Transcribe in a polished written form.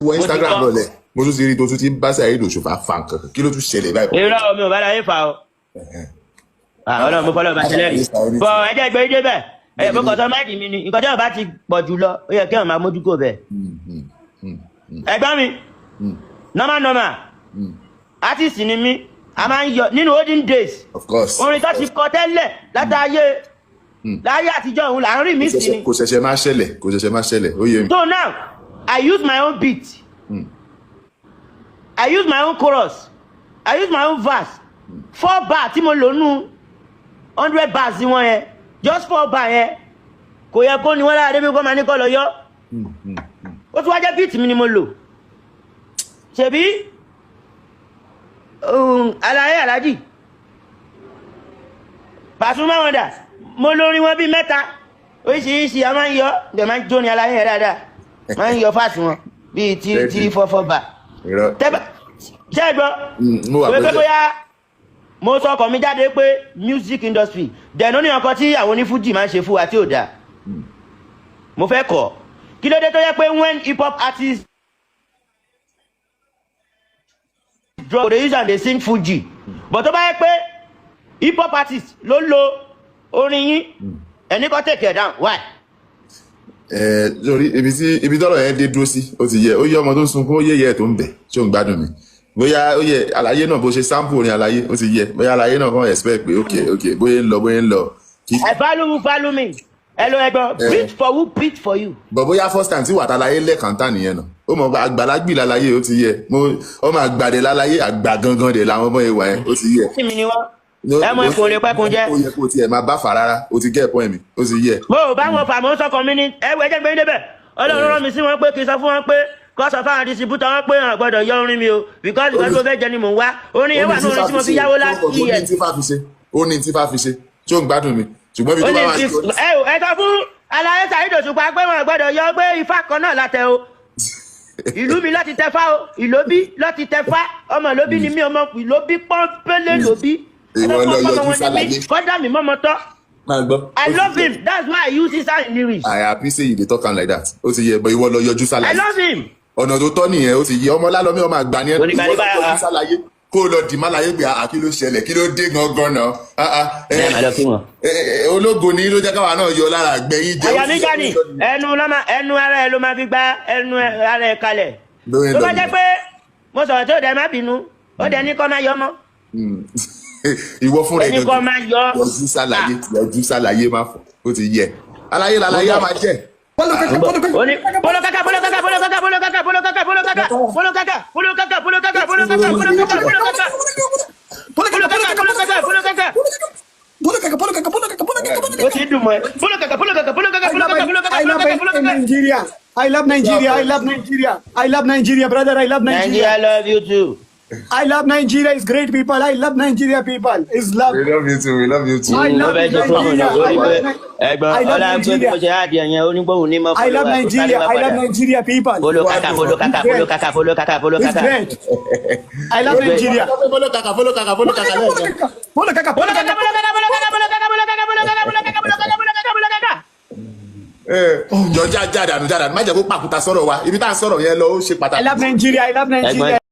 wo Instagram lọ́lẹ̀ mo tún ti rí tó tún ti bá Saheed Osupa fa nǹkan kí ló tún ṣẹlẹ̀ báyìí. irọ́ mi ò bá láyé fa o. ọlọ́run mo fọlọ́ bá ṣẹlẹ̀ rí bọ̀ ẹjẹ́ gbé dé bẹ́ẹ̀ ẹ̀ bó kọ́tọ́ máìdì mi ni nǹkan tí wọ́n bá ti pọ̀ jù lọ ó yẹ kí wọ́n máa mójú kó bẹ́ẹ̀. ẹ̀gbọ́n mi normal artist ni mí a máa ń yọ nínú olden days orin tó ti kọ tẹ́lẹ̀ láyé àtijọ́ òun là ń rí mi sí ni. kò ṣẹ̀ṣẹ̀ máa ṣẹlẹ̀ ó yé mi. So now I use my own beat. I use my own chorus. I use my own verse. 4 bar tí mo lò nù 100 bars wọn yẹn just 4 bar yẹn kò yẹ kó ni wọ́n lára débi kó máa ní kọ́ lọ yọ. Ó tún wá jẹ́ beat mi ni mo lò. Ṣebí alaye alaji Pasuma wọ́ndà mo lórí wọn bí mẹ́ta oríṣiríṣi a máa ń yọ ǹdẹ̀ máa ń jó ní alaye yẹn dáadáa máa ń yọ fáàsì wọn bíi 3-4 bar. Ṣé gbọ́ wípé bóyá mo sọ ọkọ̀ mi jáde pé music industry dẹ̀nú ní ọkọ̀ tí àwọn onífújì máa ń ṣe fún wa tí ò dáa mo fẹ́ kọ̀ kí ló dé tó yẹ pé when hip hop artists drop they use and they sing fuji but tó bá yẹ pé hip hop artists ló lo orin yín ẹni kọ́ take it down why. Lórí ibi tọ́rọ̀ yẹn dé dúró sí ó ti yẹ ó yẹ ọmọ tó ń sunkún ó yẹ yẹ tó ń bẹ̀ tí ó ń gbádùn mi bóyá ó yẹ àlàyé náà bó ṣe sample orin àlàyé ó ti yẹ bóyá àlàyé náà kàn expect pé ok bóyá ń lọ. ẹ follow me ẹ lọ ẹgbọn beat for who beat for you. bọ̀ bóyá first time tí wàtá láyé lẹ́ẹ̀kantá nìyẹn náà ó mọ̀ àgbàlagbì lálàyé ó ti yẹ ọmọ àgbàdẹ lálàyé àgbà gangan dẹ̀ làwọn ọmọ ìwà yẹn ó ti yẹ. ẹ mọ ikùn lè pẹ́kun jẹ́. ó yẹ kó tiẹ̀ máa bá fà rárá ó ti get point mi ó ti yẹ. bó o bá wọn fà mọ́ sọkàn mi ni ẹ wọ ẹjẹ gbé débẹ̀ ọlọ́run rán mi sí wọn pé kì í sọ fún wọn pé kọ́ sọ fáwọn distributor wọn pé hàn gbọ́dọ̀ yọ orin mi o because ìgbà tó fẹ́ jẹ ni mò ń wá orin yẹn wà ní orin tí mo fi yáwó láti yẹ. ó ní tí fà fi ṣe tí ó ń gbádùn mi ṣùgbọ́n bí tó bá wà ní. ẹ sọ fún alaye Saheed Osupa pé wọn gbọ́dọ̀ yọ pé ifá kan náà látẹ o ìlú mi láti tẹfá o ìlóbí láti tẹfá ọmọ ìlóbí ni mí ọmọ ìlóbí pọ́npẹ́lẹ́ lóbí ìwọ lọ yọjú sálàyé. fọ́dà mi mọ́mọ́ tọ́. I love him. That's why I use his hand in lyrics. I happy say you dey talk am like that. Ó ti yẹ, but ìwọ lọ yọjú sálàyé. I love him. Ọ̀nà tó tọ́ nìyẹn, ó ti yẹ. Ọmọ Lálọ́mí ọmọ àgbà ni ẹ. Ìwọ lọ yọjú sálàyé. Kó o lọ dì má láyé pé kí ló ṣẹlẹ̀, kí ló dé gangan náà. Ẹ máa lọ kí wọn. Ológo ni ló jẹ́ káwa náà yọ lára àgbẹ̀yìn jẹ́. Àyà mi jáde, ẹnu ara ẹ ló máa fi gbá ẹnu ara ẹ kalẹ̀. Tó bá jẹ́ pé mo sọ̀rọ̀ tó dẹ̀ má bínú, ó dẹ̀ ní kọ́ máa yọ mọ́. Ìwọ fún rẹ yọjú sálàyé má fọ ó ti yẹ àlàyé làlàyé á máa jẹ. I love Nigeria, brother. I love Nigeria. I love you too. I love Nigeria. It's great people. I love Nigeria people. It's love. We love you too. We love you too. I love Nigeria. I love Nigeria. I love Nigeria. I love Nigeria people. It's great. I love Nigeria. Jọ jáde má jẹ́ kó pàkúta sọ̀rọ̀ wa ibi tá a sọ̀rọ̀ yẹn lọ ó ṣe pàtàkì. I love Nigeria. I love Nigeria.